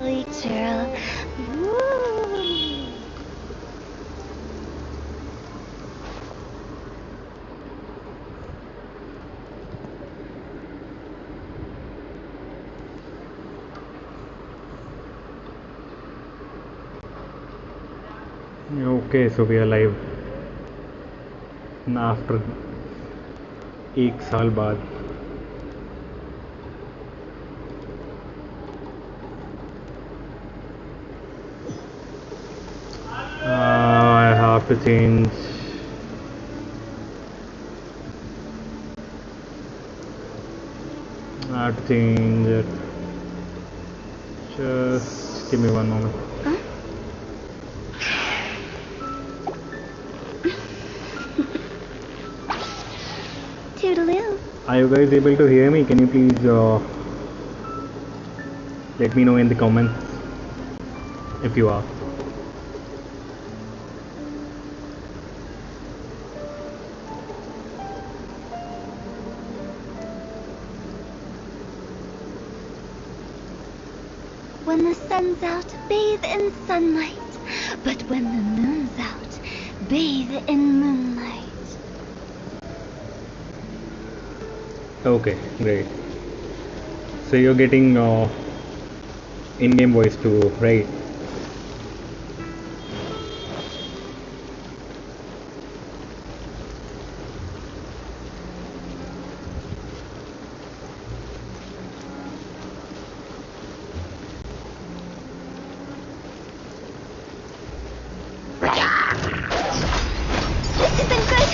Billy Hillchurl. Woo! Okay, so we are live after 1 साल बाद. I have to change. I have to change it. Just give me 1 moment. Toodaloo. Are you guys able to hear me? Can you please let me know in the comments if you are. When the sun's out, bathe in sunlight. But when the moon's out, bathe in moonlight. Okay, great. So you're getting in-game voice too, right? This isn't good.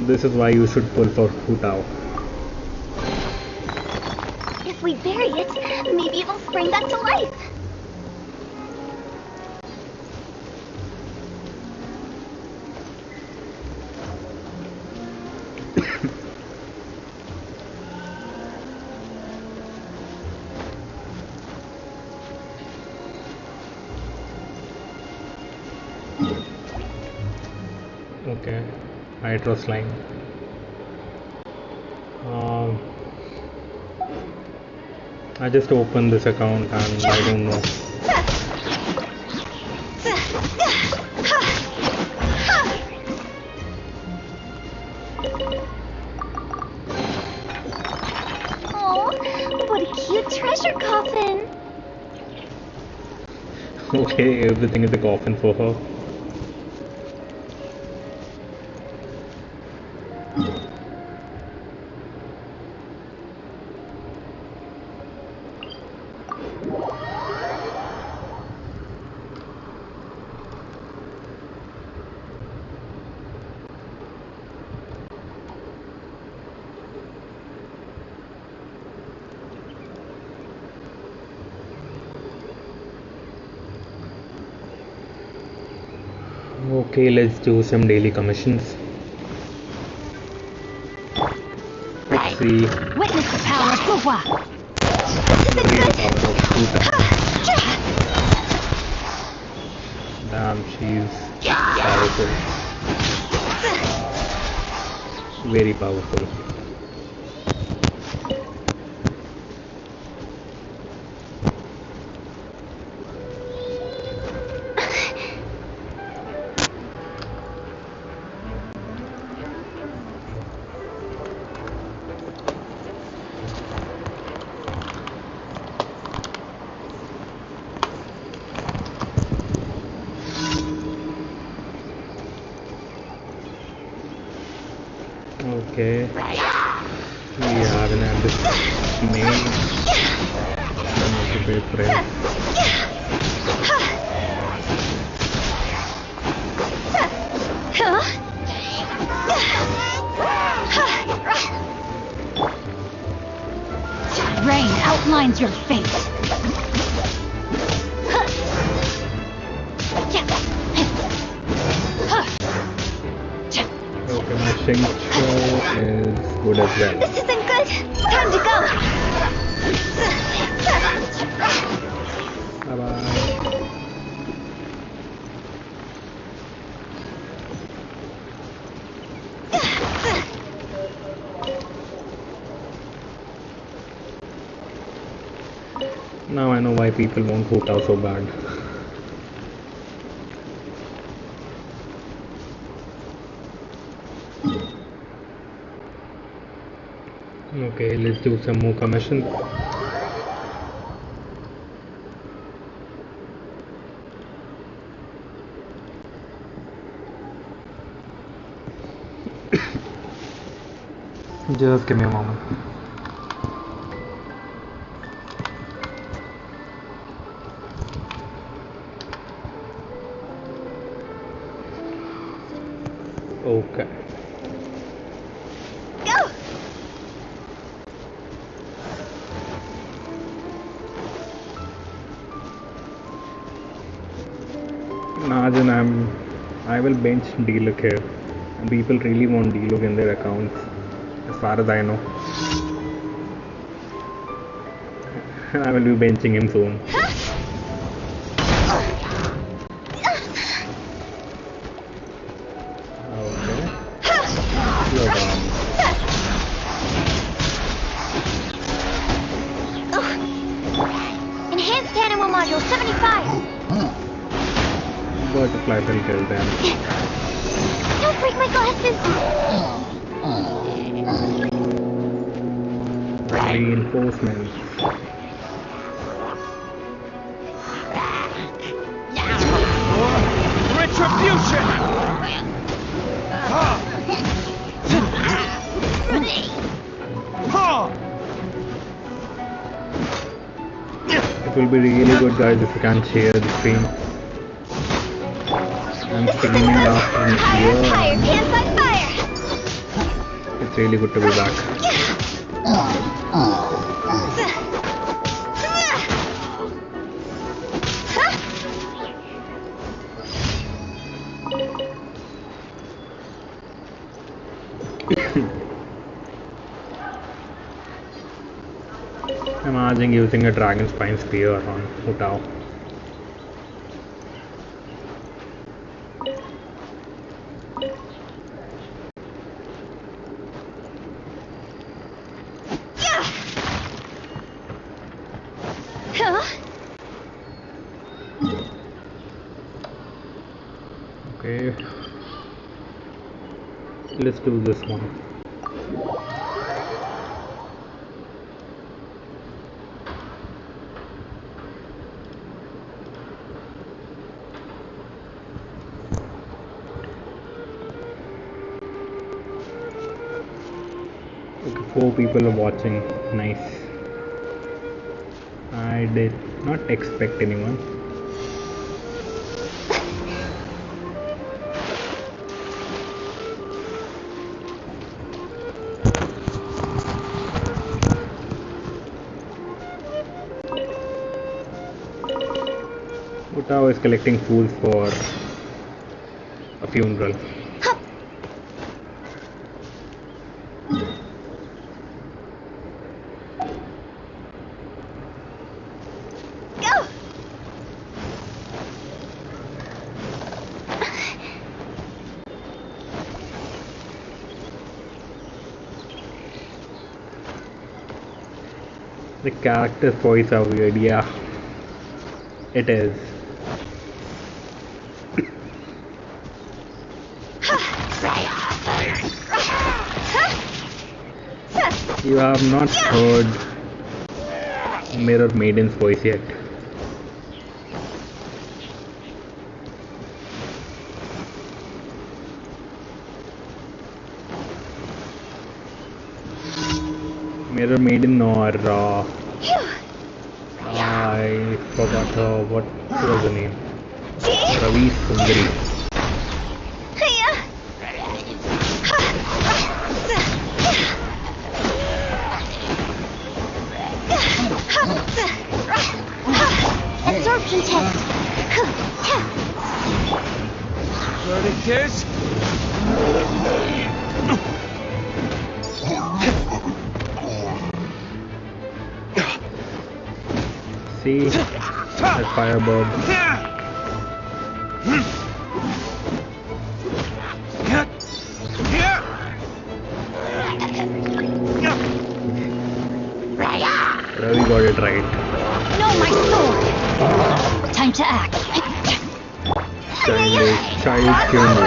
This is why you should pull for Hutao. If we bury it, maybe it will spring back to life. Okay, I trust line. I just opened this account and I don't know. Oh, what a cute treasure coffin. Okay, everything is a coffin for her. Okay, let's do some daily commissions. Let's see. Witness the power of Fuhua. The real power of Hutao. Damn, she's powerful. Very powerful. Okay, we have an ambush main. I'm going to be prayer. Rain outlines your fate. Okay, my Shengcho is good as well. This isn't good. Time to go. Bye bye. Now I know why people want Hotao so bad. Okay, let's do some more commissions. Just give me a moment. Okay. Go! Imagine I will bench D-Look here, and people really want D-Look in their accounts, as far as I know. And I will be benching him soon. Okay. You're down. Enhanced animal module 75. Butterfly will kill them. Don't break my glasses. Reinforcements. Retribution! It will be really good, guys, if you can share the stream. I'm streaming after a year. Pants on fire. It's really good to be back. Imagine using a dragon spine spear on Hotao. Okay, let's do this one. Okay, 4 people are watching. Nice. I did not expect anyone. Hotao is collecting fools for a funeral. Go! The character voice are weird, yeah. It is. You have not heard Mirror Maiden's voice yet. Mirror Maiden or I forgot what was the name. Ravi Sundari. Absorption test. Verdict is... See? That firebird. Ravi got it right. No my sword. Time to act. Child churl.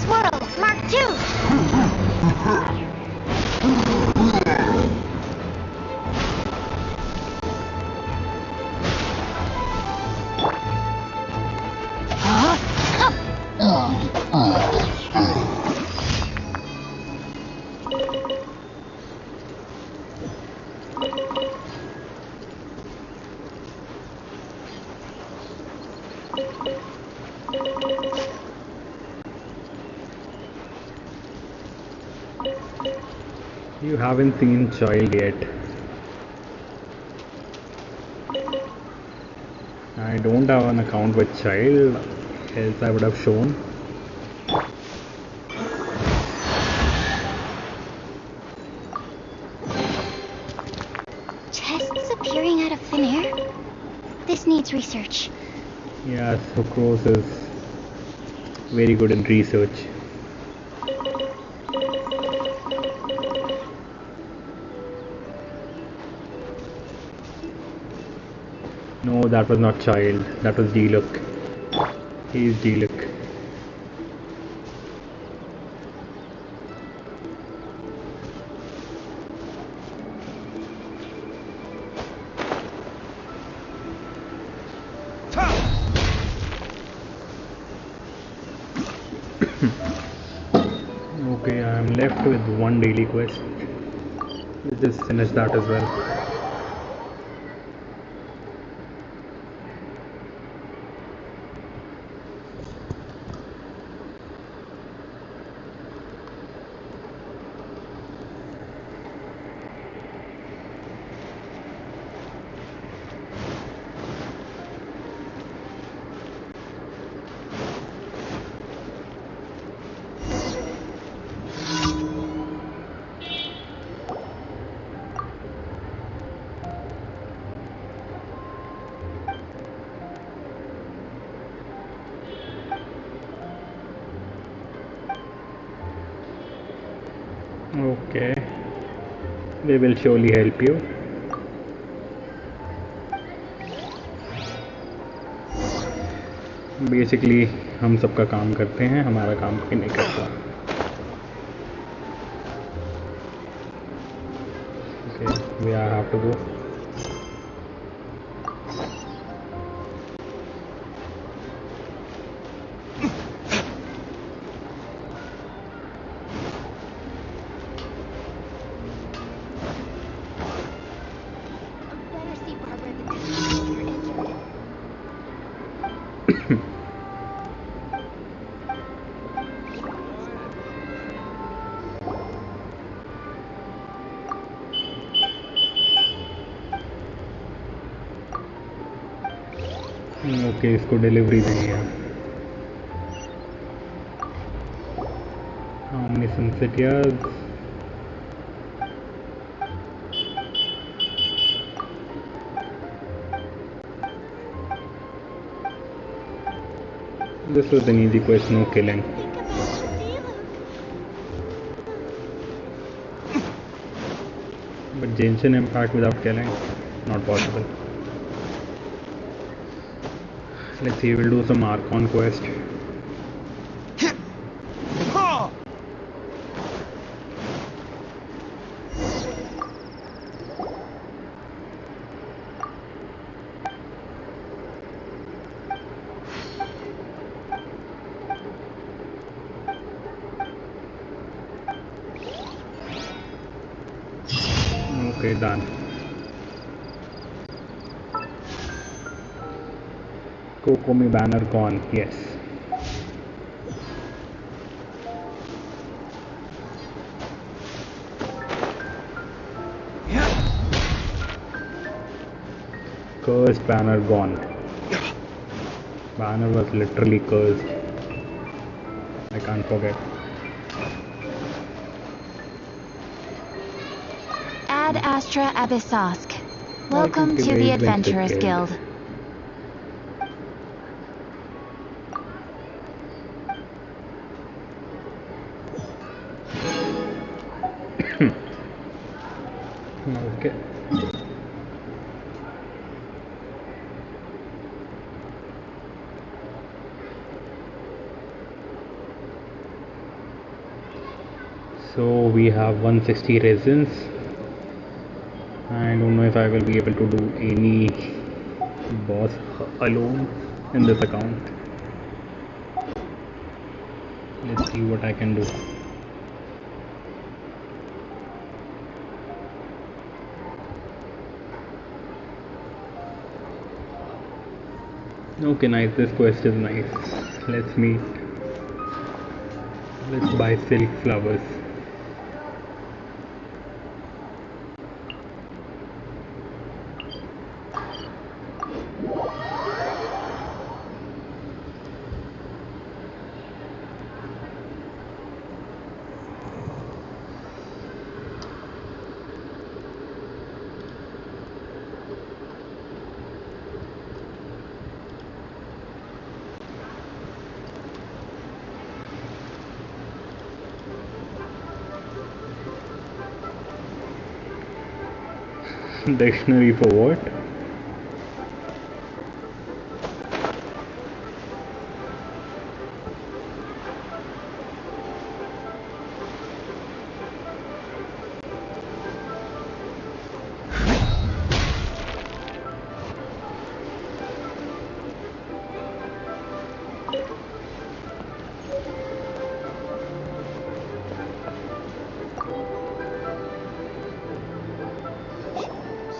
Swirl, Mark 2. You haven't seen child yet. I don't have an account with child, else I would have shown. Chests appearing out of thin air? This needs research. Yeah, Sucrose is very good in research. No, that was not child. That was D-Look. He is D-Look. Okay, I am left with one daily quest. Let's just finish that as well. Okay, they will surely help you. Basically हम सबका काम करते हैं, हमारा काम कोई नहीं करता. Okay, we have to go. Better see Barbara at the casino if you're injured. Okay, इसको डिलीवरी देनी है. How many sunset years? This was an easy quest, no killing. Think about the D-Look. But Genshin Impact without killing, not possible. Let's see, we'll do some Archon quest. Okay, done. Kokomi banner gone, yes. Cursed banner gone. Banner was literally cursed. I can't forget. Ad Astra Abyssosk. Welcome to the Adventurers Guild. Okay. So we have 160 resins. I don't know if I will be able to do any boss alone in this account. Let's see what I can do. Okay, nice. This quest is nice. Let's meet. Let's buy silk flowers. Dictionary for what?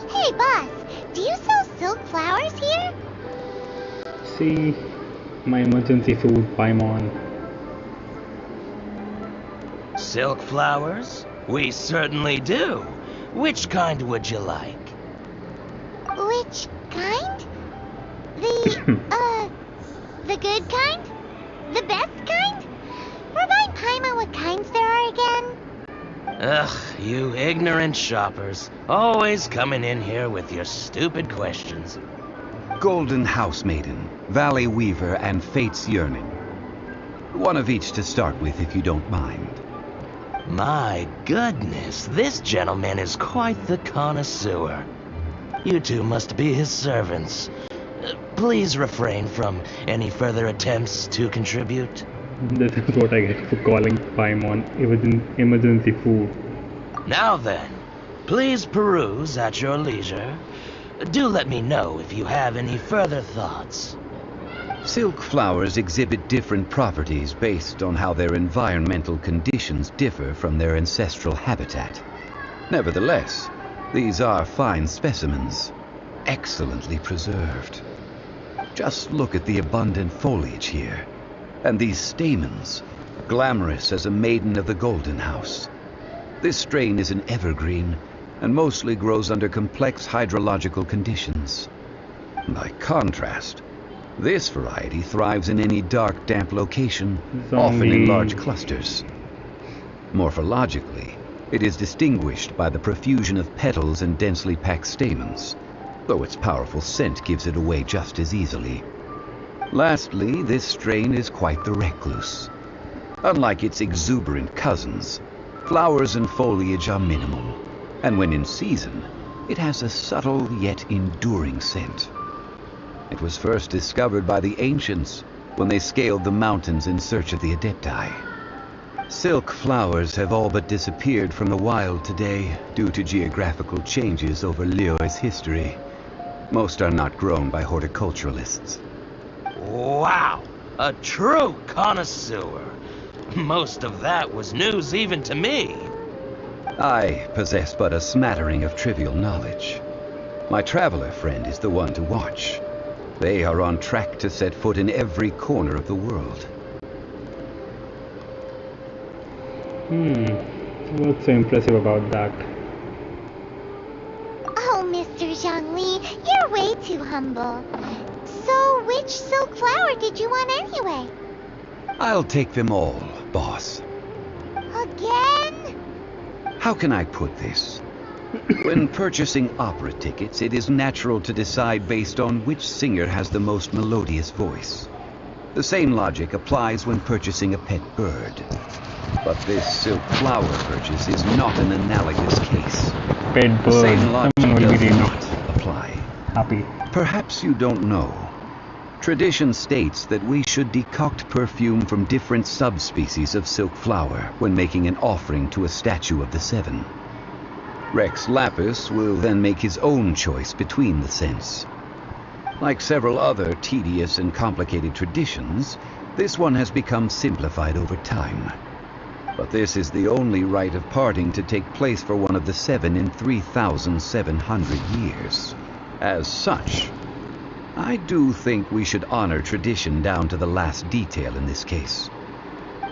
Hey, boss, do you sell silk flowers here? See, my emergency food, Paimon. Silk flowers? We certainly do. Which kind would you like? Which kind? The good kind? The best kind? Remind Paimon what kinds there are again. Ugh, you ignorant shoppers. Always coming in here with your stupid questions. Golden House Maiden, Valley Weaver, and Fate's Yearning. One of each to start with, if you don't mind. My goodness, this gentleman is quite the connoisseur. You two must be his servants. Please refrain from any further attempts to contribute. This is what I get for calling Paimon emergency food. Now then, please peruse at your leisure. Do let me know if you have any further thoughts. Silk flowers exhibit different properties based on how their environmental conditions differ from their ancestral habitat. Nevertheless, these are fine specimens, excellently preserved. Just look at the abundant foliage here, and these stamens, glamorous as a maiden of the Golden House. This strain is an evergreen, and mostly grows under complex hydrological conditions. By contrast, this variety thrives in any dark, damp location, often in large clusters. Morphologically, it is distinguished by the profusion of petals and densely packed stamens, though its powerful scent gives it away just as easily. Lastly, this strain is quite the recluse. Unlike its exuberant cousins, flowers and foliage are minimal, and when in season, it has a subtle yet enduring scent. It was first discovered by the ancients when they scaled the mountains in search of the Adepti. Silk flowers have all but disappeared from the wild today due to geographical changes over Liyue's history. Most are not grown by horticulturalists. Wow, a true connoisseur. Most of that was news even to me. I possess but a smattering of trivial knowledge. My traveler friend is the one to watch. They are on track to set foot in every corner of the world. What's so impressive about that? Oh, Mr. Zhongli, you're way too humble. So, which silk flower did you want anyway? I'll take them all, boss. Again? How can I put this? When purchasing opera tickets, it is natural to decide based on which singer has the most melodious voice. The same logic applies when purchasing a pet bird. But this silk flower purchase is not an analogous case. pet The same bird, logic someone will be does really not apply. happy. Perhaps you don't know. Tradition states that we should decoct perfume from different subspecies of silk flower when making an offering to a statue of the seven. Rex Lapis will then make his own choice between the scents. Like several other tedious and complicated traditions, this one has become simplified over time. But this is the only rite of parting to take place for one of the seven in 3,700 years. As such, I do think we should honor tradition down to the last detail in this case.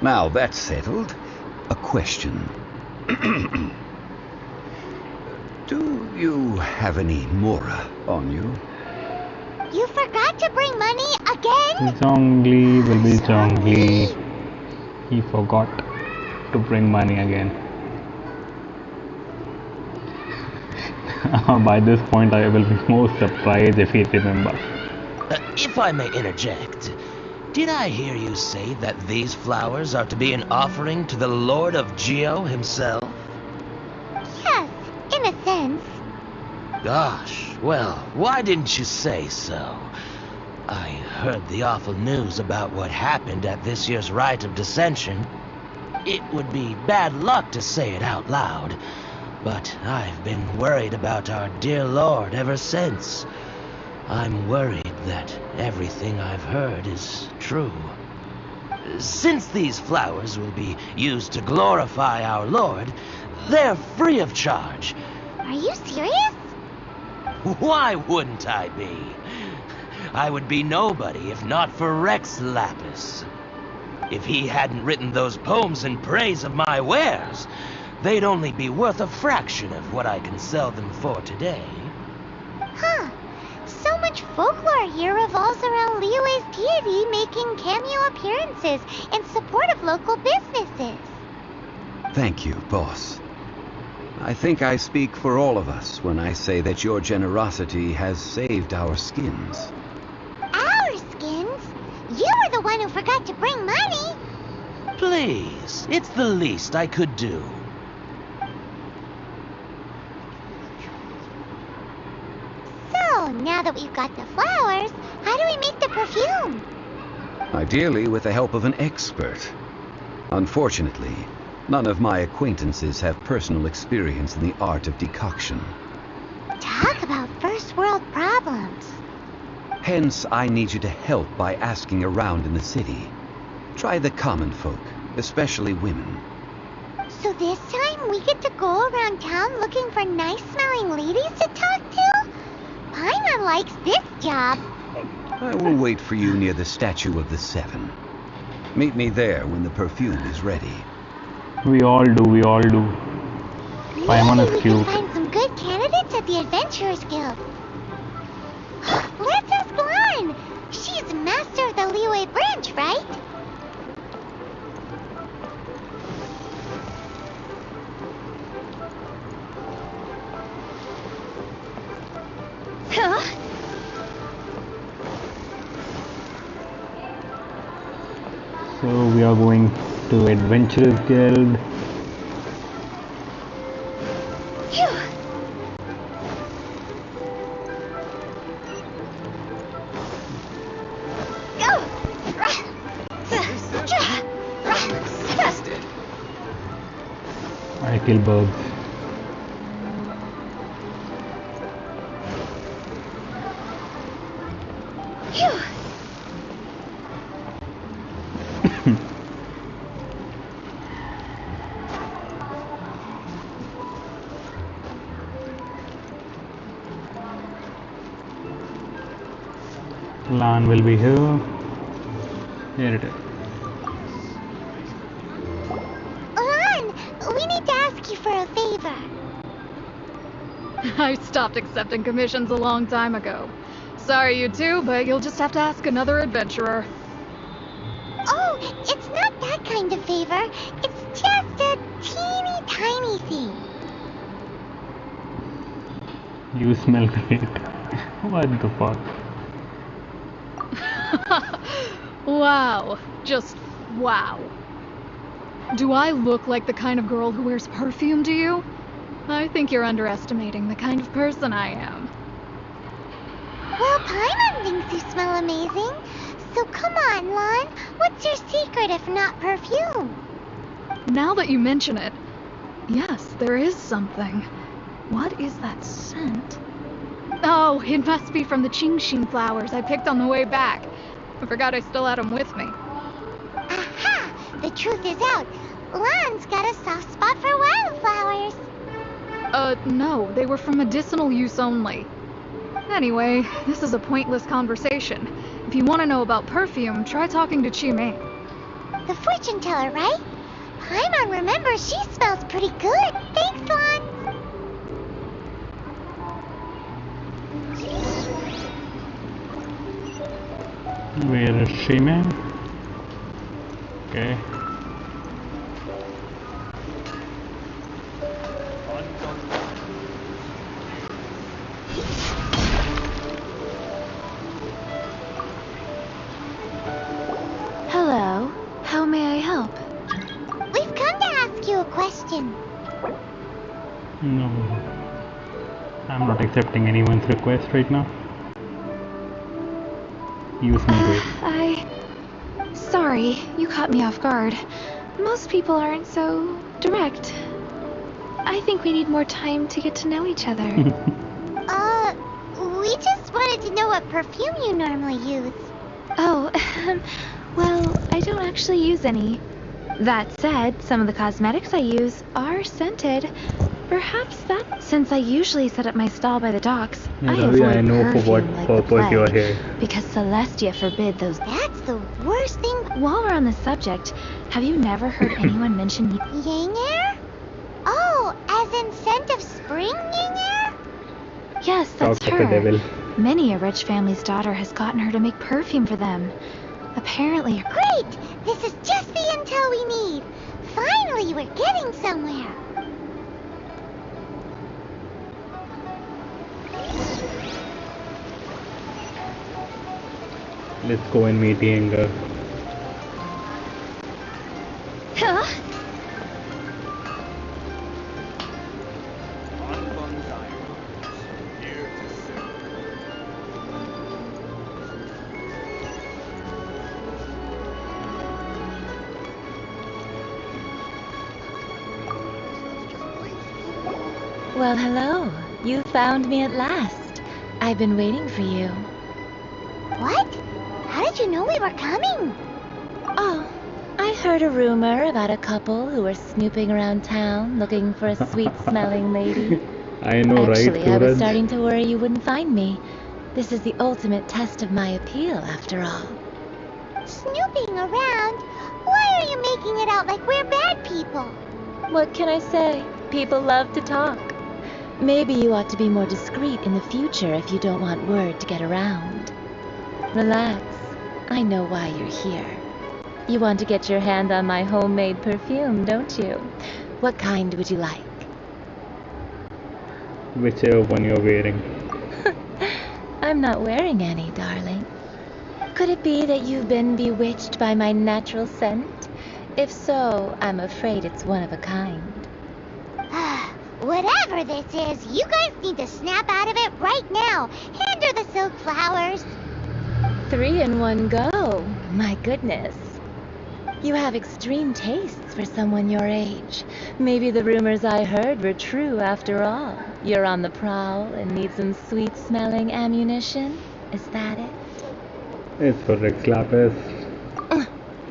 Now that's settled, a question. Do you have any Mora on you? You forgot to bring money again? Zhongli will be Zhongli. He forgot to bring money again. By this point, I will be most surprised if he remembers. If I may interject, did I hear you say that these flowers are to be an offering to the Lord of Geo himself? Yes, in a sense. Gosh, well, why didn't you say so? I heard the awful news about what happened at this year's Rite of Dissension. It would be bad luck to say it out loud, but I've been worried about our dear Lord ever since. I'm worried that everything I've heard is true. Since these flowers will be used to glorify our Lord, they're free of charge. Are you serious? Why wouldn't I be? I would be nobody if not for Rex Lapis. If he hadn't written those poems in praise of my wares, they'd only be worth a fraction of what I can sell them for today. Huh. So much folklore here revolves around Liyue's deity making cameo appearances in support of local businesses. Thank you, boss. I think I speak for all of us when I say that your generosity has saved our skins. Our skins? You were the one who forgot to bring money. Please, it's the least I could do. So, now that we've got the flowers, how do we make the perfume? Ideally with the help of an expert. Unfortunately, none of my acquaintances have personal experience in the art of decoction. Talk about first world problems. Hence, I need you to help by asking around in the city. Try the common folk, especially women. So this time we get to go around town looking for nice-smelling ladies to talk to? Paimon likes this job. I will wait for you near the statue of the seven. Meet me there when the perfume is ready. We all do. Paimon Maybe is we cute. can find some good candidates at the Adventurers Guild. Let's ask Lan. She's master of the Liyue branch, right? Huh? So we are going to Adventurers Guild. Phew. I kill birds. Phew. Lan will be here. Here it is. Lan, we need to ask you for a favor. I stopped accepting commissions a long time ago. Sorry, you two, but you'll just have to ask another adventurer. Oh, it's not that kind of favor. It's just a teeny tiny thing. You smell great. What the fuck? Wow. Just wow. Do I look like the kind of girl who wears perfume to you? I think you're underestimating the kind of person I am. Well, Paimon thinks you smell amazing. So come on, Lon. What's your secret if not perfume? Now that you mention it, yes, there is something. What is that scent? Oh, it must be from the Qingxin flowers I picked on the way back. I forgot I still had them with me. Aha! The truth is out. Lon's got a soft spot for wildflowers. No, they were for medicinal use only. Anyway, this is a pointless conversation. If you want to know about perfume, try talking to Qimei. The fortune teller, right? Paimon remembers she smells pretty good. Thanks, Lon. Where is she, man? Okay. Hello. How may I help? We've come to ask you a question. No. I'm not accepting anyone's request right now. Use me, wait. Sorry, you caught me off guard. Most people aren't so direct. I think we need more time to get to know each other. We just wanted to know what perfume you normally use. Oh, well, I don't actually use any. That said, some of the cosmetics I use are scented. Perhaps that, since I usually set up my stall by the docks, I avoid I know for what perfume like the purpose you are plague, here. because Celestia forbid those. That's the worst thing. While we're on the subject, have you never heard anyone mention Yang air? Oh, as in scent of spring yang air? Yes, that's Talk of the her. devil. Many a rich family's daughter has gotten her to make perfume for them. Apparently, Great! This is just the intel we need. Finally, we're getting somewhere. Let's go and meet Yenga. huh? Well, hello. You found me at last. I've been waiting for you. What? How did you know we were coming? Oh, I heard a rumor about a couple who were snooping around town looking for a sweet-smelling lady. I know, Actually, right, I was Suraj? starting to worry you wouldn't find me. This is the ultimate test of my appeal, after all. Snooping around? Why are you making it out like we're bad people? What can I say? People love to talk. Maybe you ought to be more discreet in the future if you don't want word to get around. Relax. I know why you're here. You want to get your hand on my homemade perfume, don't you? What kind would you like? Whichever one you're wearing. I'm not wearing any, darling. Could it be that you've been bewitched by my natural scent? If so, I'm afraid it's one of a kind. Whatever this is, you guys need to snap out of it right now. Hand her the silk flowers. 3 in one go. My goodness. You have extreme tastes for someone your age. Maybe the rumors I heard were true after all. You're on the prowl and need some sweet-smelling ammunition? Is that it? It's for Rex Lapis.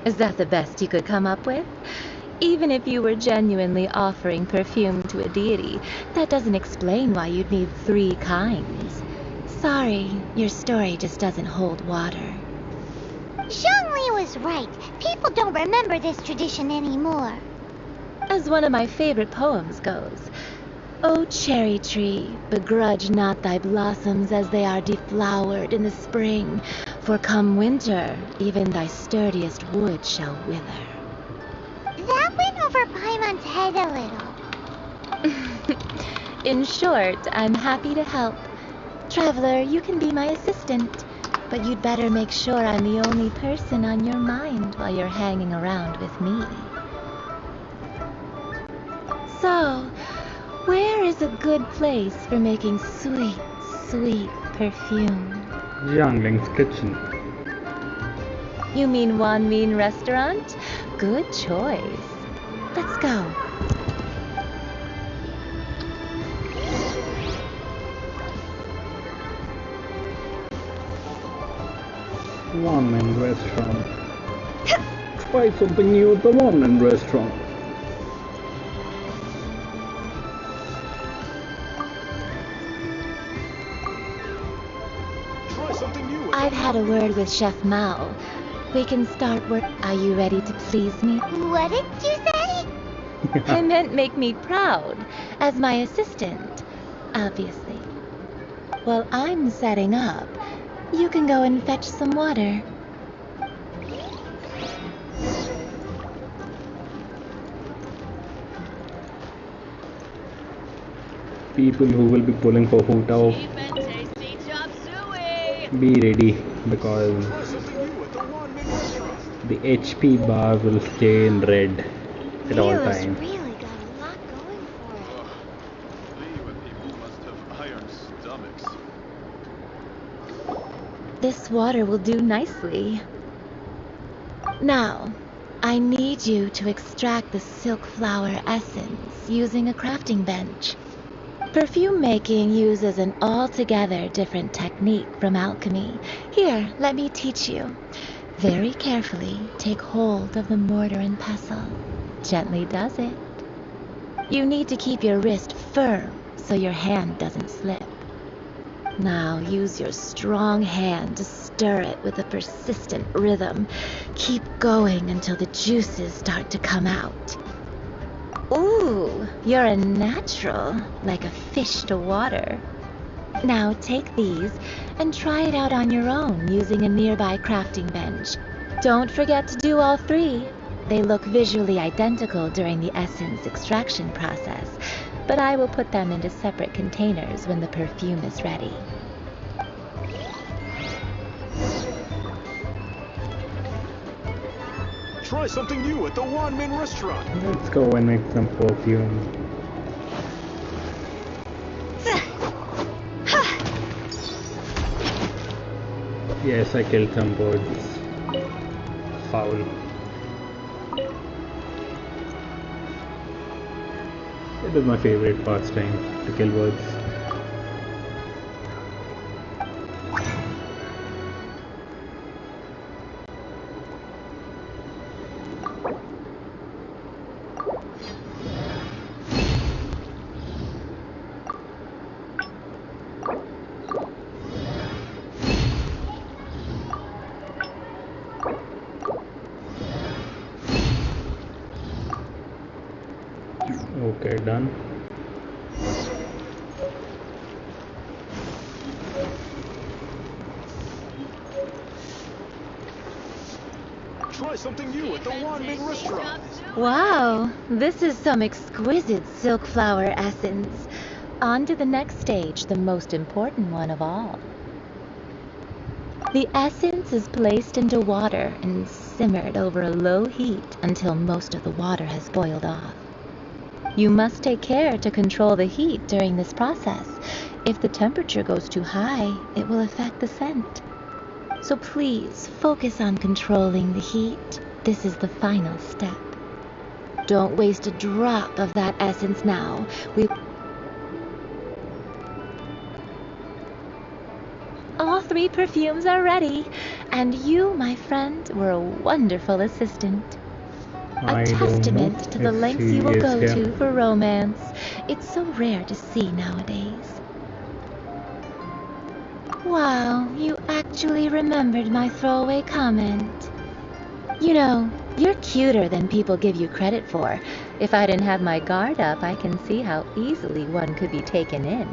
Is that the best you could come up with? Even if you were genuinely offering perfume to a deity, that doesn't explain why you'd need 3 kinds. Sorry, your story just doesn't hold water. Zhongli was right. People don't remember this tradition anymore. As one of my favorite poems goes, O cherry tree, begrudge not thy blossoms as they are deflowered in the spring, for come winter, even thy sturdiest wood shall wither. That went over Paimon's head a little. In short, I'm happy to help. Traveler, you can be my assistant, but you'd better make sure I'm the only person on your mind while you're hanging around with me. So, Where is a good place for making sweet, sweet perfume? Jiangling's kitchen. You mean Wan Min restaurant? Good choice. Let's go. Ramen restaurant. Try something new at the ramen restaurant. I've had a word with Chef Mao. We can start work. Are you ready to please me? What did you say? I meant make me proud, as my assistant, obviously. While I'm setting up, you can go and fetch some water. People who will be pulling for Hu Tao, be ready because the HP bar will stay in red at all Leo's times. really got a lot going for it. Liyue people must have iron stomachs. This water will do nicely. Now, I need you to extract the silk flower essence using a crafting bench. Perfume making uses an altogether different technique from alchemy. Here, let me teach you. Very carefully take hold of the mortar and pestle. Gently does it. You need to keep your wrist firm so your hand doesn't slip. Now use your strong hand to stir it with a persistent rhythm. Keep going until the juices start to come out. Ooh, you're a natural, like a fish to water. Now take these and try it out on your own using a nearby crafting bench. Don't forget to do all three. They look visually identical during the essence extraction process, but I will put them into separate containers when the perfume is ready. Try something new at the Wan Min restaurant. Let's go and make some perfume. Yes, I killed some birds. Foul. It is my favorite pastime to kill birds. Okay, done. Try something new at the Wan Min restaurant. Wow, this is some exquisite silk flower essence. On to the next stage, the most important one of all. The essence is placed into water and simmered over a low heat until most of the water has boiled off. You must take care to control the heat during this process. If the temperature goes too high, it will affect the scent. So please focus on controlling the heat. This is the final step. Don't waste a drop of that essence now. All three perfumes are ready, and you, my friend, were a wonderful assistant. I A don't know testament to the if lengths she you will is go here. to for romance. It's so rare to see nowadays. Wow, you actually remembered my throwaway comment. You know, you're cuter than people give you credit for. If I didn't have my guard up, I can see how easily one could be taken in.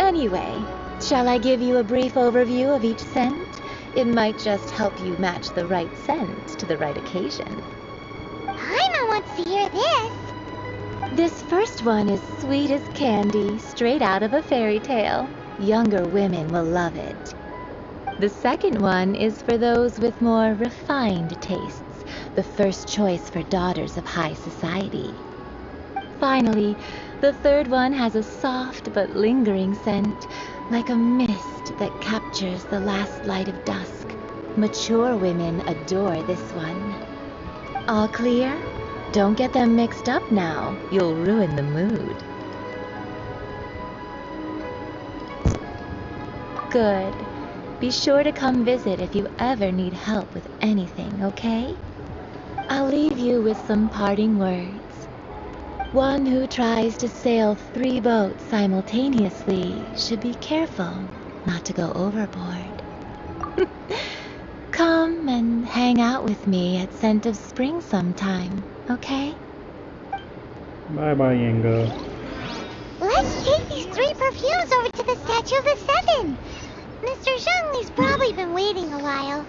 Anyway, shall I give you a brief overview of each scent? It might just help you match the right scent to the right occasion. Paimon wants to hear this. This first one is sweet as candy, straight out of a fairy tale. Younger women will love it. The second one is for those with more refined tastes, the first choice for daughters of high society. Finally, the third one has a soft but lingering scent, like a mist that captures the last light of dusk. Mature women adore this one. All clear? Don't get them mixed up now. You'll ruin the mood. Good. Be sure to come visit if you ever need help with anything, okay? I'll leave you with some parting words. One who tries to sail 3 boats simultaneously should be careful not to go overboard. Come and hang out with me at Scent of Spring sometime, okay? Bye bye, Younger. Let's take these 3 perfumes over to the Statue of the Seven. Mr. Zhongli's probably been waiting a while.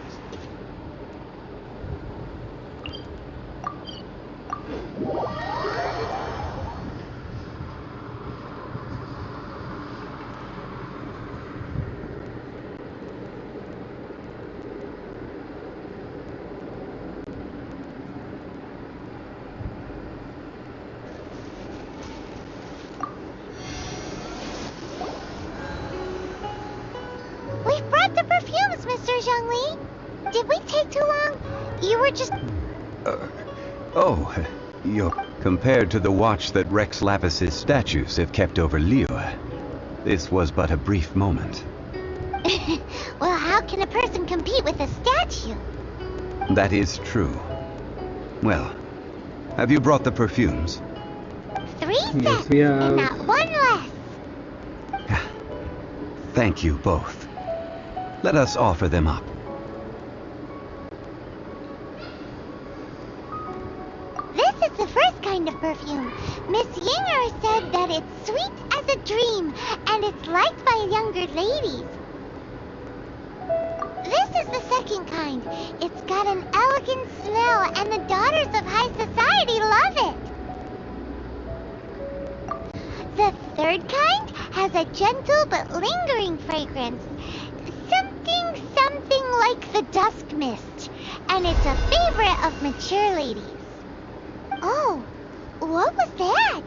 We've brought the perfumes, Mr. Zhongli. Did we take too long? You were just... You're compared to the watch that Rex Lapis's statues have kept over Liyue. This was but a brief moment. Well, how can a person compete with a statue? That is true. Well, have you brought the perfumes? 3 Yes, sets, we have. and not 1 less. Thank you both. Let us offer them up. This is the first kind of perfume. Miss Yinger said that it's sweet as a dream, and it's liked by younger ladies. This is the second kind. It's got an elegant smell, and the daughters of high society love it. The third kind has a gentle but lingering fragrance. Something like the dusk mist, and it's a favorite of mature ladies. Oh, what was that?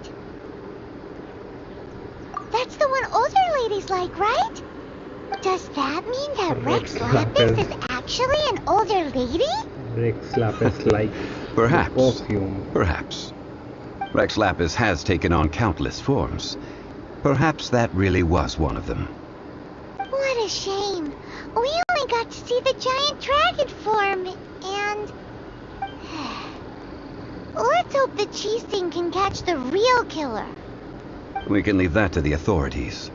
That's the one older ladies like, right? Does that mean that Rex Lapis is actually an older lady? Rex Lapis like Perhaps. perfume. Perhaps. Rex Lapis has taken on countless forms. Perhaps that really was one of them. What a shame. We only got to see the giant dragon form, and... Let's hope the cheese thing can catch the real killer. We can leave that to the authorities.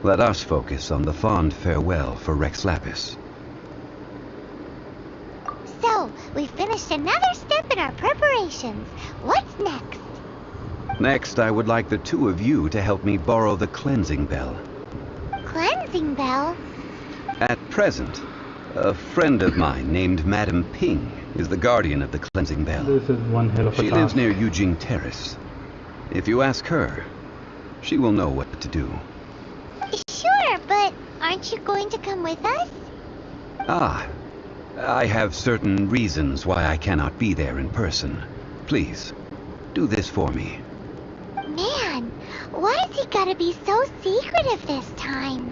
Let us focus on the fond farewell for Rex Lapis. So, we've finished another step in our preparations. What's next? Next, I would like the 2 of you to help me borrow the cleansing bell. Cleansing bell? At present, a friend of mine named Madame Ping is the guardian of the cleansing bell. This is one hell of a She task. lives near Yujing Terrace. If you ask her, she will know what to do. Sure, but aren't you going to come with us? Ah, I have certain reasons why I cannot be there in person. Please, do this for me. Man, why's he gotta be so secretive this time?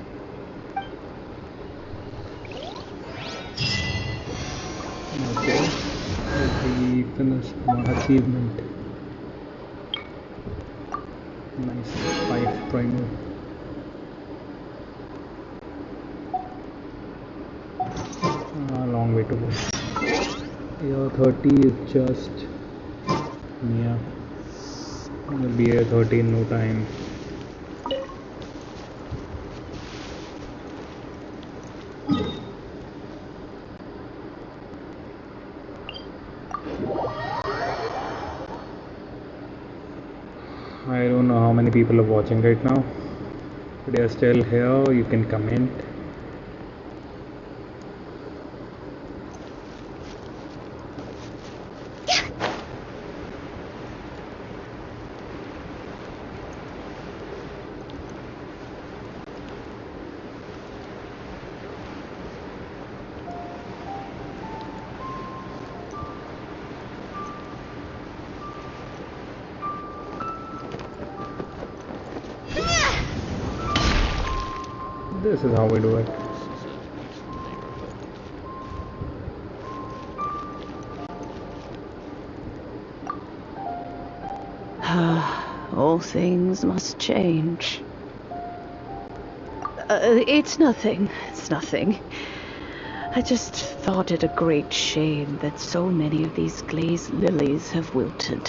Okay. We finished one achievement. Nice. 5 primer. Long way to go. Yeah, 30 is just... Yeah. We'll be at 30 in no time. I don't know how many people are watching right now. If they are still here, you can comment. This is how we do it. All things must change. It's nothing. It's nothing. I just thought it a great shame that so many of these glazed lilies have wilted.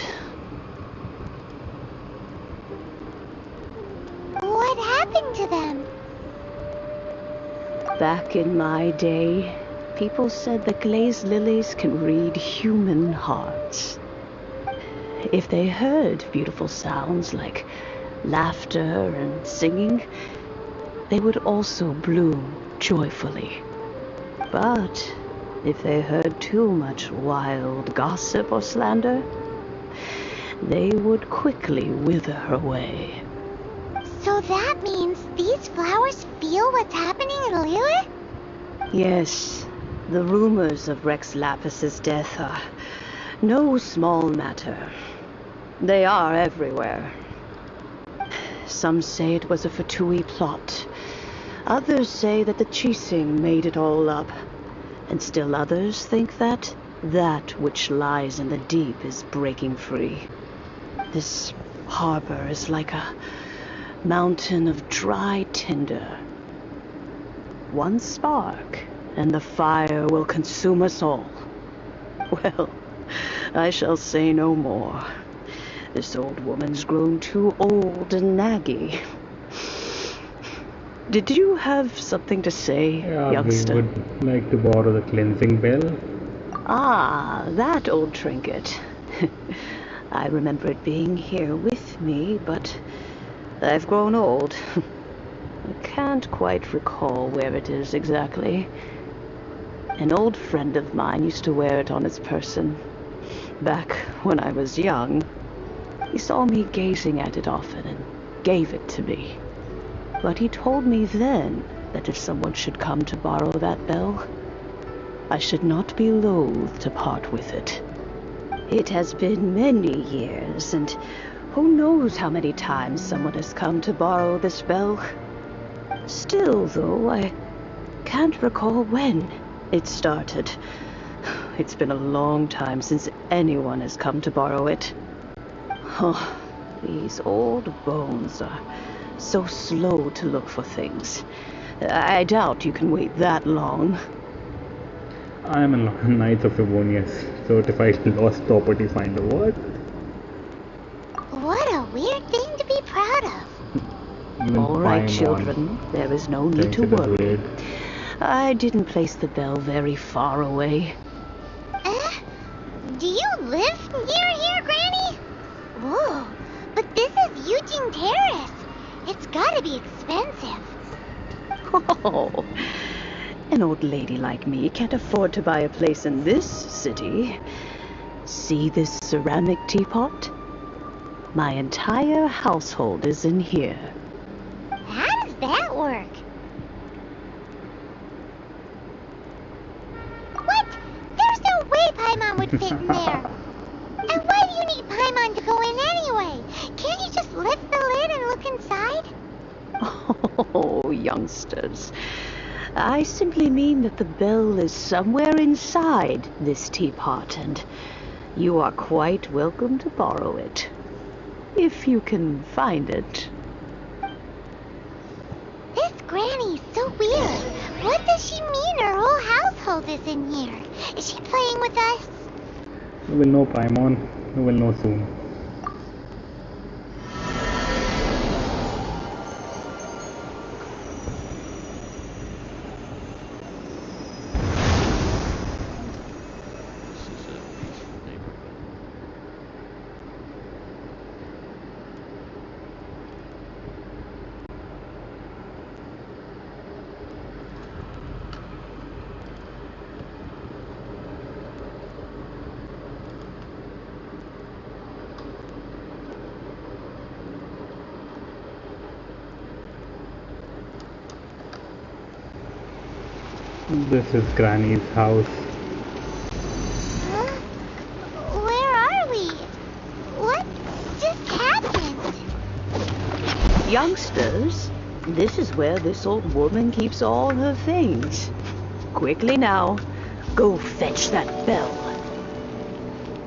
What happened to them? Back in my day, people said that glazed lilies can read human hearts. If they heard beautiful sounds like laughter and singing, they would also bloom joyfully. But if they heard too much wild gossip or slander, they would quickly wither away. So that means these flowers feel what's happening in Liyue? Yes, the rumors of Rex Lapis's death are no small matter. They are everywhere. Some say it was a Fatui plot. Others say that the Chising made it all up. And still others think that which lies in the deep is breaking free. This harbor is like a mountain of dry tinder. One spark, and the fire will consume us all. Well, I shall say no more. This old woman's grown too old and naggy. Did you have something to say, Yeah, youngster? we would like to borrow the cleansing bell. Ah, that old trinket. I remember it being here with me, but I've grown old. I can't quite recall where it is exactly. An old friend of mine used to wear it on his person. Back when I was young, he saw me gazing at it often and gave it to me. But he told me then that if someone should come to borrow that bell, I should not be loath to part with it. It has been many years, and who knows how many times someone has come to borrow this bell. Still, though, I can't recall when it started. It's been a long time since anyone has come to borrow it. Oh, these old bones are so slow to look for things. I doubt you can wait that long. I am a Knight of Favonius, certified lost property finder. What? What a weird thing to be proud of. Even All right, Paimon children, there is no need thinks to it is worry. weird. I didn't place the bell very far away. Do you live near here, Granny? Whoa, but this is Eugene Terrace. It's gotta be expensive. Oh, an old lady like me can't afford to buy a place in this city. See this ceramic teapot? My entire household is in here. How does that work? What? There's no way Paimon would fit in there. And why do you need Paimon to go in anyway? Can't you just lift the lid and look inside? Oh, youngsters. I simply mean that the bell is somewhere inside this teapot, and you are quite welcome to borrow it. If you can find it. This Granny's so weird. What does she mean her whole household is in here? Is she playing with us? You will know, Paimon. You will know soon. This is Granny's house. Huh? Where are we? What just happened? Youngsters, This is where this old woman keeps all her things. Quickly now, go fetch that bell.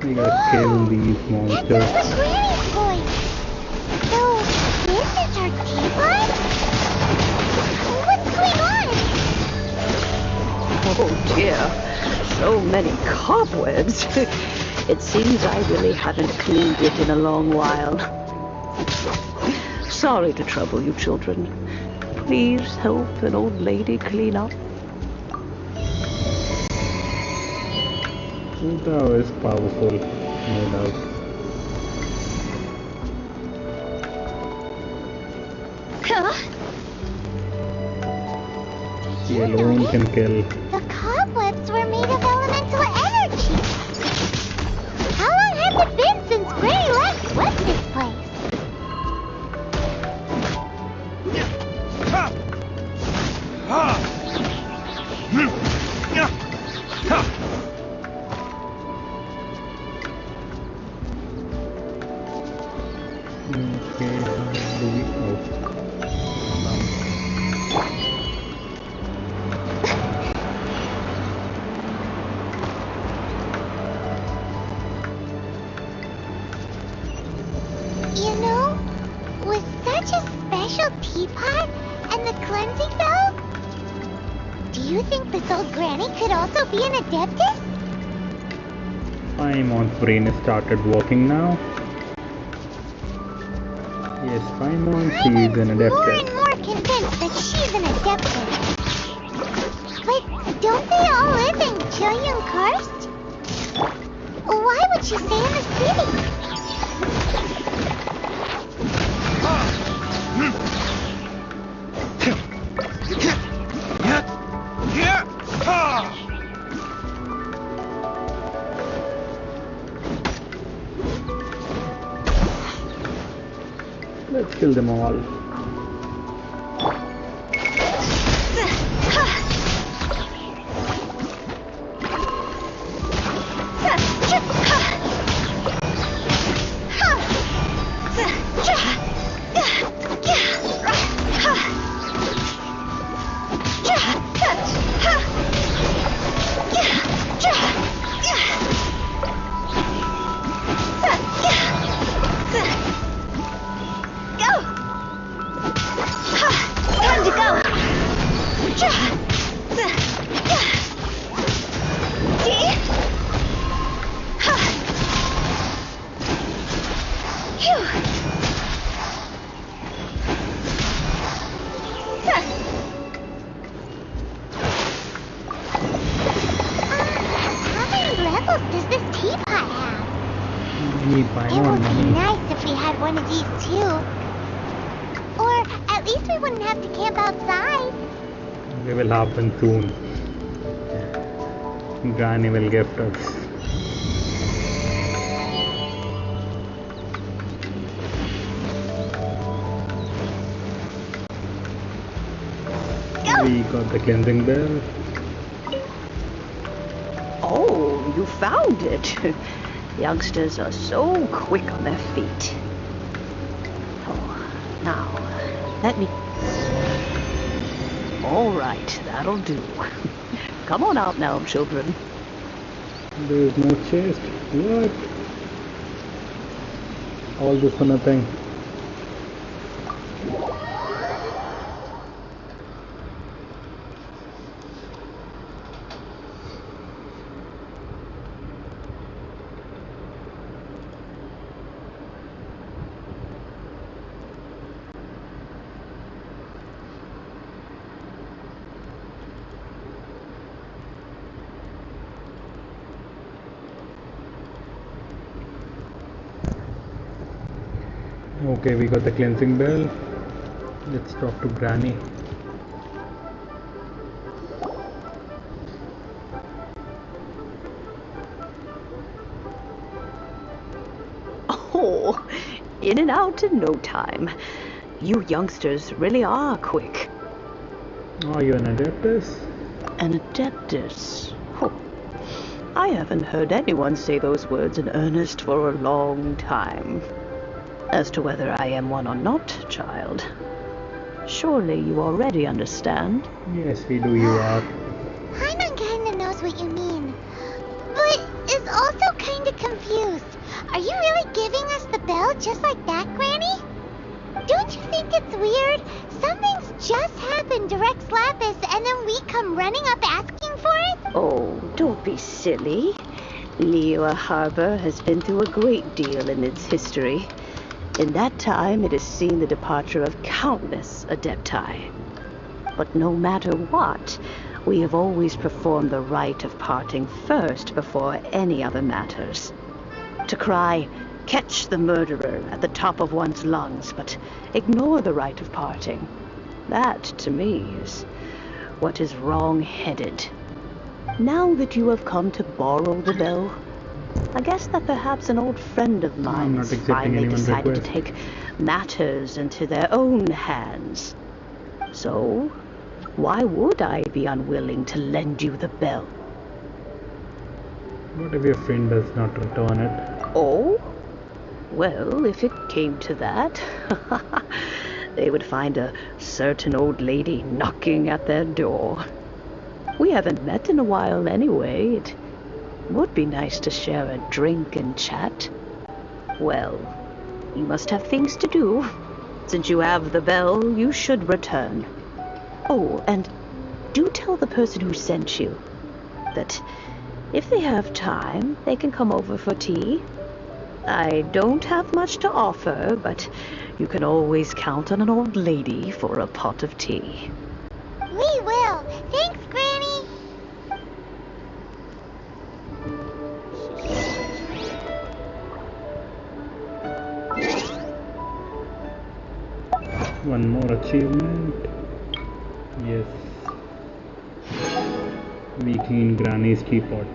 We gotta kill these That's monsters. Uncle Granny's voice. So, this is her teapot? What's going on? Oh dear, so many cobwebs. It seems I really haven't cleaned it in a long while. Sorry to trouble you, children. Please help an old lady clean up. That is powerful, no doubt. He alone can kill. The cobwebs were made of elemental energy. How long has it been since Granny last swept this place? Okay, how do we... You know, with such a special teapot and the cleansing bell, do you think this old granny could also be an adeptus? Paimon's brain has started working now. Yes, Paimon, she is an More adeptus. and more convinced that she's an adeptus. But don't they all live in Chilian Karst? Why would she stay in the city? Let's kill them all. Does this teapot have? Need It Paimon would be money. nice if we had one of these too. Or at least we wouldn't have to camp outside. They will happen soon. Granny will gift us. We got the cleansing bell. Oh, you found it. Youngsters are so quick on their feet. Oh, now, let me... All right, that'll do. Come on out now, children. There is no chest. What? All this for nothing. Okay, we got the cleansing bell. Let's talk to Granny. Oh, in and out in no time. You youngsters really are quick. Are you an adeptus? An adeptus. Oh, I haven't heard anyone say those words in earnest for a long time. As to whether I am one or not, child, Surely you already understand. Yes, we do, you are. Paimon kinda knows what you mean, but is also kinda confused. Are you really giving us the bell just like that, Granny? Don't you think it's weird? Something's just happened to Rex Lapis and then we come running up asking for it? Oh, don't be silly. Liyue Harbor has been through a great deal in its history. In that time, it has seen the departure of countless Adepti. But no matter what, we have always performed the rite of parting first before any other matters. To cry, "Catch the murderer," at the top of one's lungs, but ignore the rite of parting. That, to me, is what is wrong-headed. Now that you have come to borrow the bell, I guess that perhaps an old friend of mine has finally decided to take matters into their own hands. So, why would I be unwilling to lend you the bell? What if your friend does not return it? Oh? Well, if it came to that, they would find a certain old lady knocking at their door. We haven't met in a while anyway. It would be nice to share a drink and chat. Well, you must have things to do. Since you have the bell, you should return. Oh, and do tell the person who sent you that if they have time, they can come over for tea. I don't have much to offer, but you can always count on an old lady for a pot of tea. We will. Thanks, Granny. One more achievement. Yes. We clean Granny's teapot.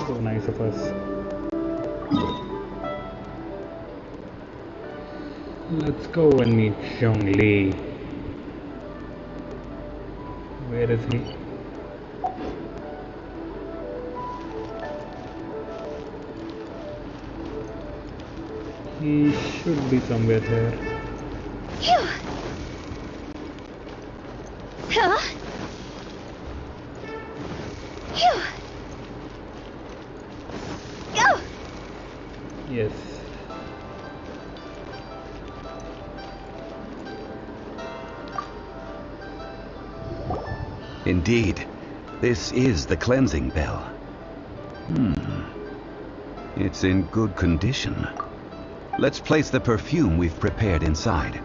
So nice of us. Let's go and meet Zhongli. Where is he? He should be somewhere here. Phew. Huh? Phew. Go. Yes. Indeed, this is the cleansing bell. It's in good condition. Let's place the perfume we've prepared inside.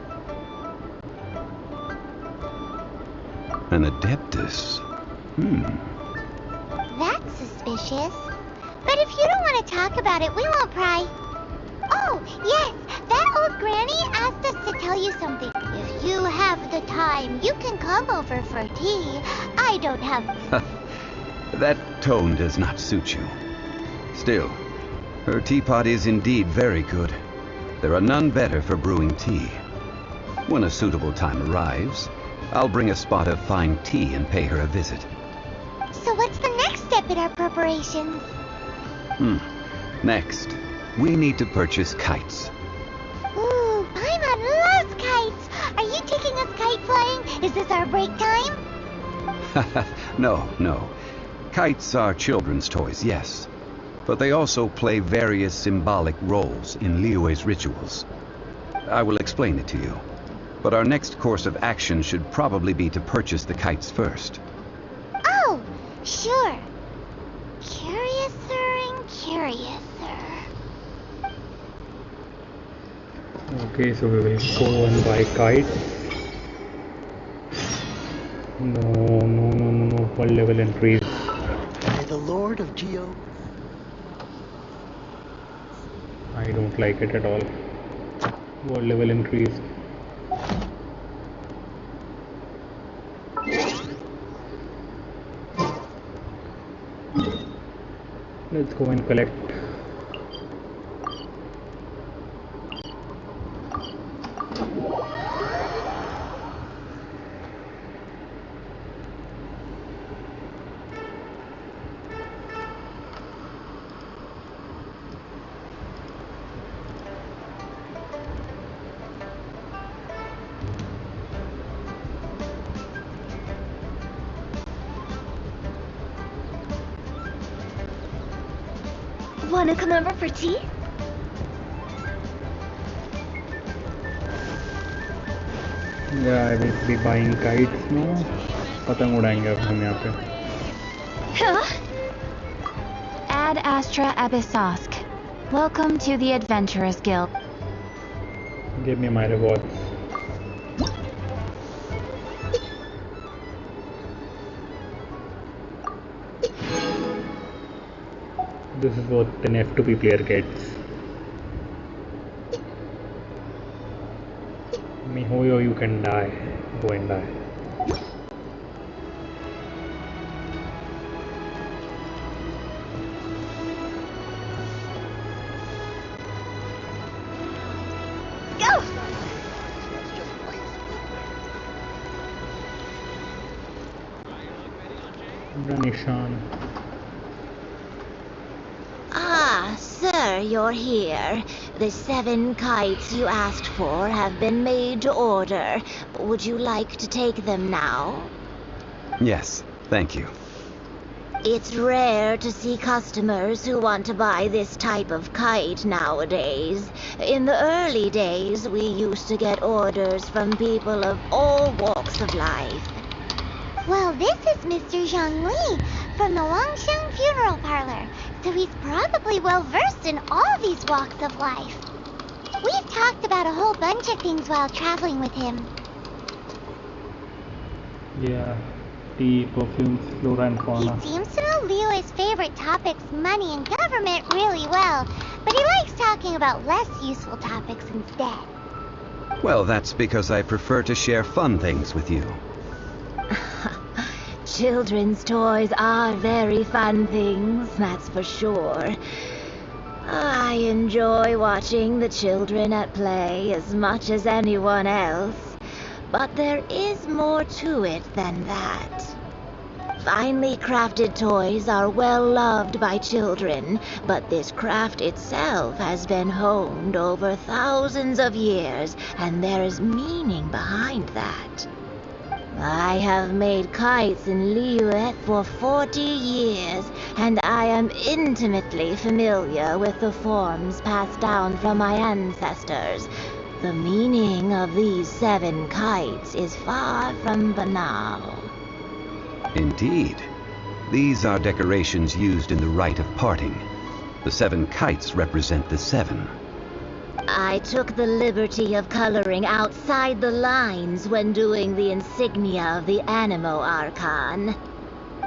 An Adeptus. That's suspicious. But if you don't want to talk about it, we won't pry. Oh, yes, that old granny asked us to tell you something. If you have the time, you can come over for tea. I don't have... That tone does not suit you. Still, her teapot is indeed very good. There are none better for brewing tea. When a suitable time arrives, I'll bring a spot of fine tea and pay her a visit. So what's the next step in our preparations? Next, we need to purchase kites. Ooh, Paimon loves kites! Are you taking us kite flying? Is this our break time? No. Kites are children's toys, yes. But they also play various symbolic roles in Liyue's rituals. I will explain it to you. But our next course of action should probably be to purchase the kites first. Oh, sure. Curiouser and curiouser. Okay, so we will go and buy kites. No. What level increase? By the Lord of Geo. I don't like it at all. What level increase? Let's go and collect. Wanna come over for tea? Yeah, I will be buying kites now. पतंग उड़ाएंगे अब हम यहाँ पे. Ad Astra Abyssosk. Welcome to the Adventurers Guild. Give me my rewards. This is what an F2P player gets. Mihoyo, you can die. Go and die. Nishan. Ah, sir, you're here. The 7 kites you asked for have been made to order. Would you like to take them now? Yes, thank you. It's rare to see customers who want to buy this type of kite nowadays. In the early days, we used to get orders from people of all walks of life. Well, this is Mr. Zhang Li from the Longxiang Funeral Parlor, so he's probably well versed in all these walks of life. We've talked about a whole bunch of things while traveling with him. Yeah, tea, perfumes, flora and fauna. He seems to know Liyue's favorite topics, money and government, really well, but he likes talking about less useful topics instead. Well, that's because I prefer to share fun things with you. Children's toys are very fun things, that's for sure. I enjoy watching the children at play as much as anyone else, but there is more to it than that. Finely crafted toys are well loved by children, but this craft itself has been honed over thousands of years, and there is meaning behind that. I have made kites in Liyue for 40 years, and I am intimately familiar with the forms passed down from my ancestors. The meaning of these 7 kites is far from banal. Indeed. These are decorations used in the rite of parting. The 7 kites represent the 7. I took the liberty of coloring outside the lines when doing the insignia of the Animo Archon.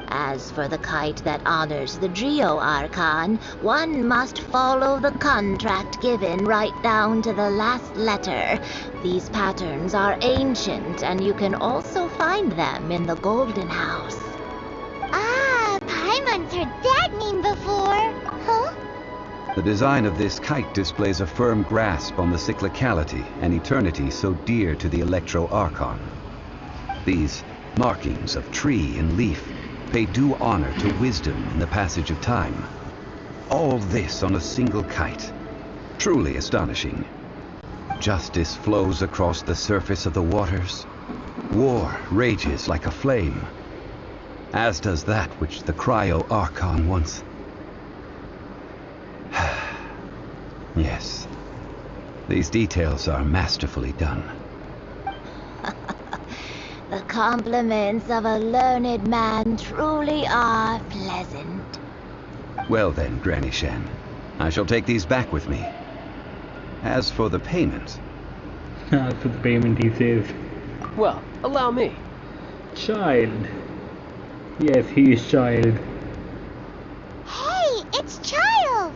As for the kite that honors the Drio Archon, one must follow the contract given right down to the last letter. These patterns are ancient, and you can also find them in the Golden House. Ah, Paimon's heard that name before. Huh? The design of this kite displays a firm grasp on the cyclicality and eternity so dear to the Electro Archon. These markings of tree and leaf pay due honor to wisdom in the passage of time. All this on a single kite. Truly astonishing. Justice flows across the surface of the waters. War rages like a flame. As does that which the Cryo Archon once... Yes. These details are masterfully done. The compliments of a learned man truly are pleasant. Well then, Granny Shan, I shall take these back with me. As for the payment... As for the payment, he says. Well, allow me. Child. Yes, he is child. Hey, it's Child!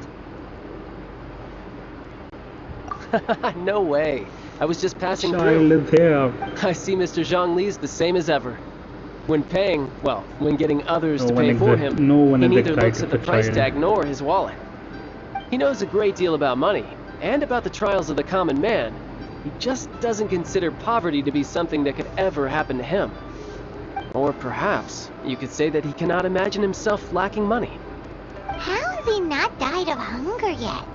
No way. I was just passing Child through. is here. I see Mr. Zhang Li's the same as ever. When paying, well, when getting others to No one pay for exi- him, no one he is neither excited looks at the for price Child. tag nor his wallet. He knows a great deal about money, and about the trials of the common man. He just doesn't consider poverty to be something that could ever happen to him. Or perhaps, you could say that he cannot imagine himself lacking money. How has he not died of hunger yet?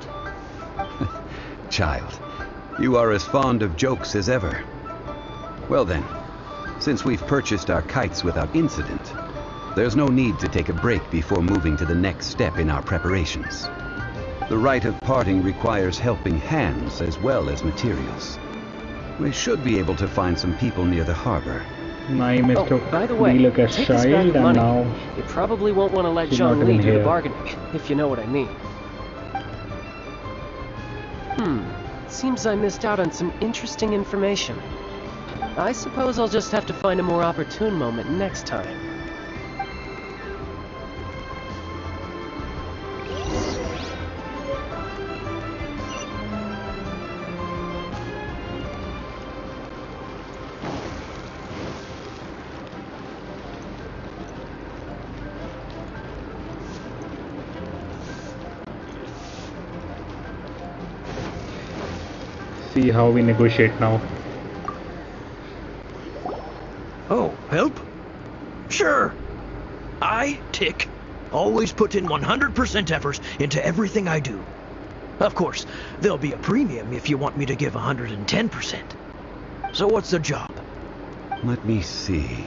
Child, you are as fond of jokes as ever. Well then, since we've purchased our kites without incident, there's no need to take a break before moving to the next step in our preparations. The rite of parting requires helping hands as well as materials. We should be able to find some people near the harbor. I mistook by the way, Diluc as take this bag child of and money. now You probably won't want to let she's not Zhongli even do the here. bargaining, if you know what I mean. Seems I missed out on some interesting information. I suppose I'll just have to find a more opportune moment next time. see how we negotiate now. Oh, help? Sure. I, Tick, always put in 100% effort into everything I do. Of course, there'll be a premium if you want me to give 110%. So what's the job? Let me see.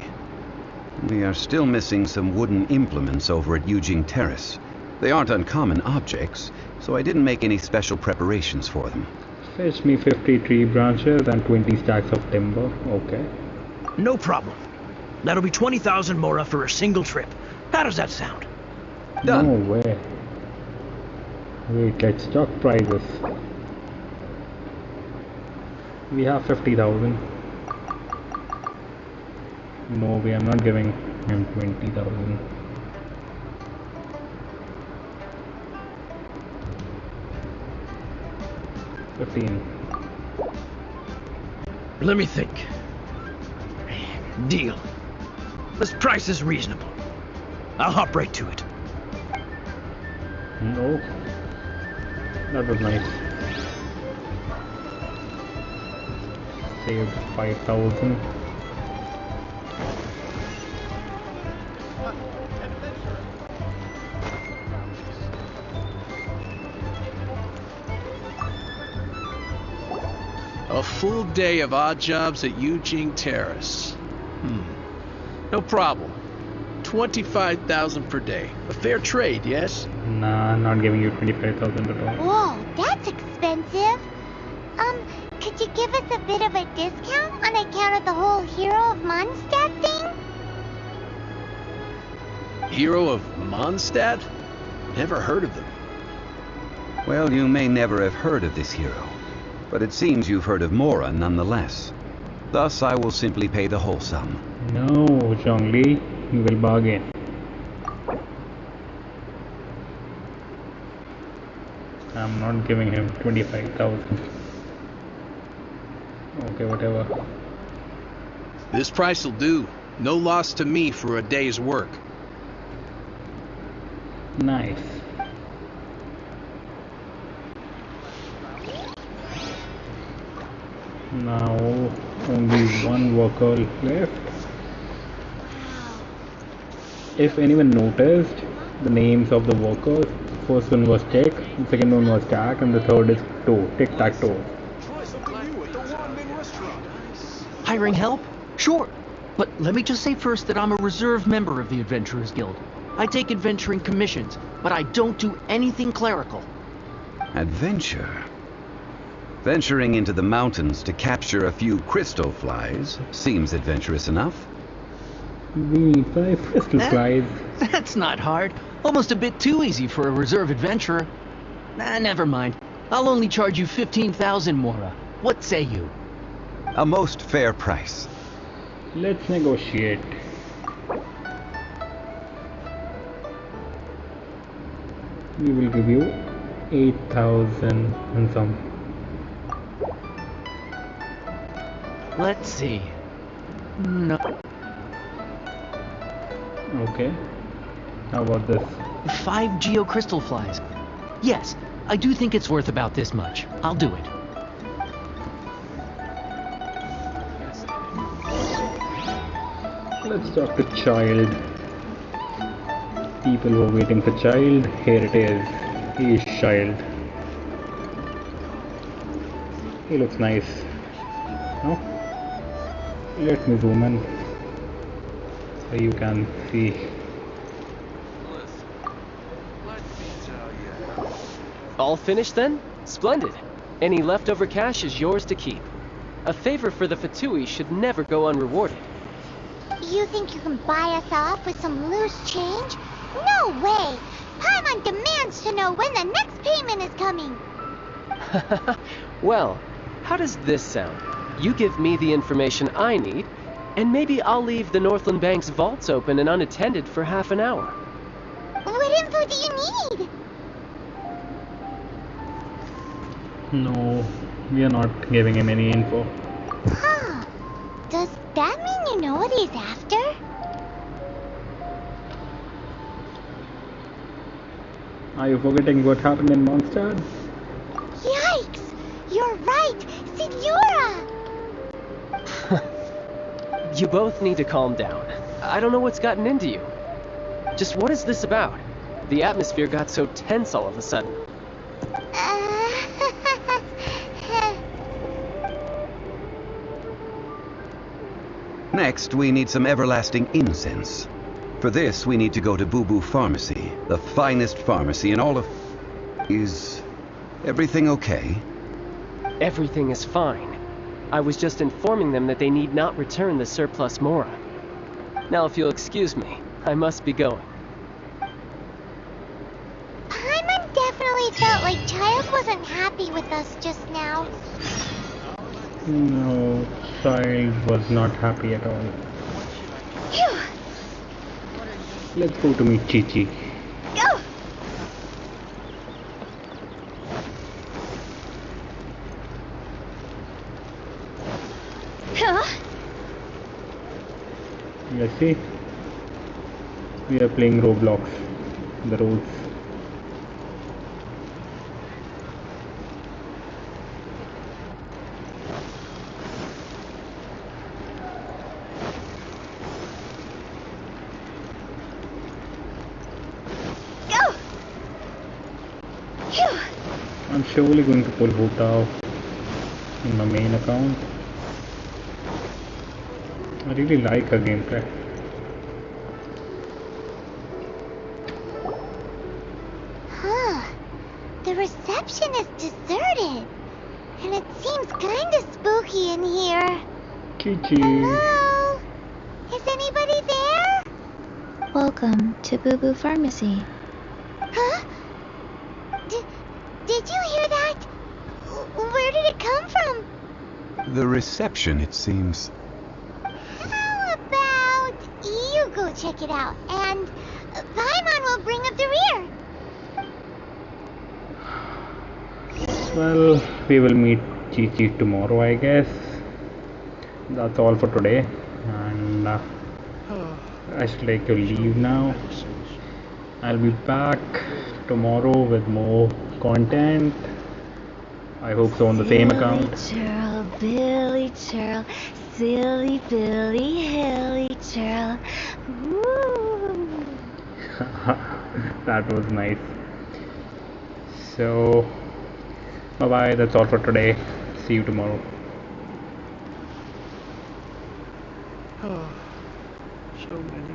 We are still missing some wooden implements over at Eugene Terrace. They aren't uncommon objects, so I didn't make any special preparations for them. Fetch me 50 tree branches and 20 stacks of timber. Okay. No problem. That'll be 20,000 mora for a single trip. How does that sound? Done. No way. Wait, let's talk prices. We have 50,000. No way, I'm not giving him 20,000. Let me think. Deal. This price is reasonable. I'll hop right to it. No. That was nice. Saved 5,000. A full day of odd jobs at Eugene Terrace. No problem. 25,000 per day. A fair trade, yes? Nah, I'm not giving you 25,000 at all. Whoa, that's expensive. Could you give us a bit of a discount on account of the whole Hero of Mondstadt thing? Hero of Mondstadt? Never heard of them. Well, you may never have heard of this hero, but it seems you've heard of Mora nonetheless. Thus, I will simply pay the whole sum. No, Zhongli, you will bargain. I'm not giving him 25,000. Okay, whatever. This price will do. No loss to me for a day's work. Nice. Now only one worker left. If anyone noticed the names of the workers, first one was Tick, the second one was Tack, and the third is Toe, Tic-Tac-Toe. Try something new at the Wanmin restaurant. Hiring help? Sure. But let me just say first that I'm a reserve member of the Adventurers Guild. I take adventuring commissions, but I don't do anything clerical. Adventure? Venturing into the mountains to capture a few crystal flies seems adventurous enough. We need 5 crystal flies. That's not hard. Almost a bit too easy for a reserve adventurer. Never mind. I'll only charge you 15,000 mora. What say you? A most fair price. Let's negotiate. We will give you 8,000 and some. Let's see. No. Okay. How about this? 5 geocrystal flies. Yes, I do think it's worth about this much. I'll do it. Let's talk to Child. People were waiting for Child. Here it is. He is Child. He looks nice. No? Let me zoom in so you can see. Listen, let me tell you. All finished then? Splendid. Any leftover cash is yours to keep. A favor for the Fatui should never go unrewarded. You think you can buy us off with some loose change? No way! Paimon demands to know when the next payment is coming! Well, how does this sound? You give me the information I need, and maybe I'll leave the Northland Bank's vaults open and unattended for half an hour. What info do you need? No, we are not giving him any info. Huh. Does that mean you know what he's after? Are you forgetting what happened in Mondstadt? Yikes! You're right! Signora! You both need to calm down. I don't know what's gotten into you. Just what is this about? The atmosphere got so tense all of a sudden. Next, we need some everlasting incense. For this, we need to go to Boo Boo Pharmacy, the finest pharmacy in all of... Is everything okay? Everything is fine. I was just informing them that they need not return the surplus Mora. Now, if you'll excuse me, I must be going. Paimon definitely felt like Child wasn't happy with us just now. No, Child was not happy at all. Phew! Let's go to meet Chi-Chi. Go! Huh? You see? We are playing Roblox. The rules. Go! Phew! I'm surely going to pull Hutao in my main account. I really like her gameplay. Huh. The reception is deserted. And it seems kinda spooky in here. Chi-Chi. Hello? Is anybody there? Welcome to Boo Boo Pharmacy. Huh? Did you hear that? Where did it come from? The reception, it seems. How about you go check it out, and Paimon will bring up the rear. Well, we will meet Chi-Chi tomorrow, I guess. That's all for today. And I should like to leave now. I'll be back tomorrow with more content. I hope so on the same account. Churl, Billy Churl, silly Billy Hillchurl. Woo! That was nice. So, bye bye. That's all for today. See you tomorrow. So many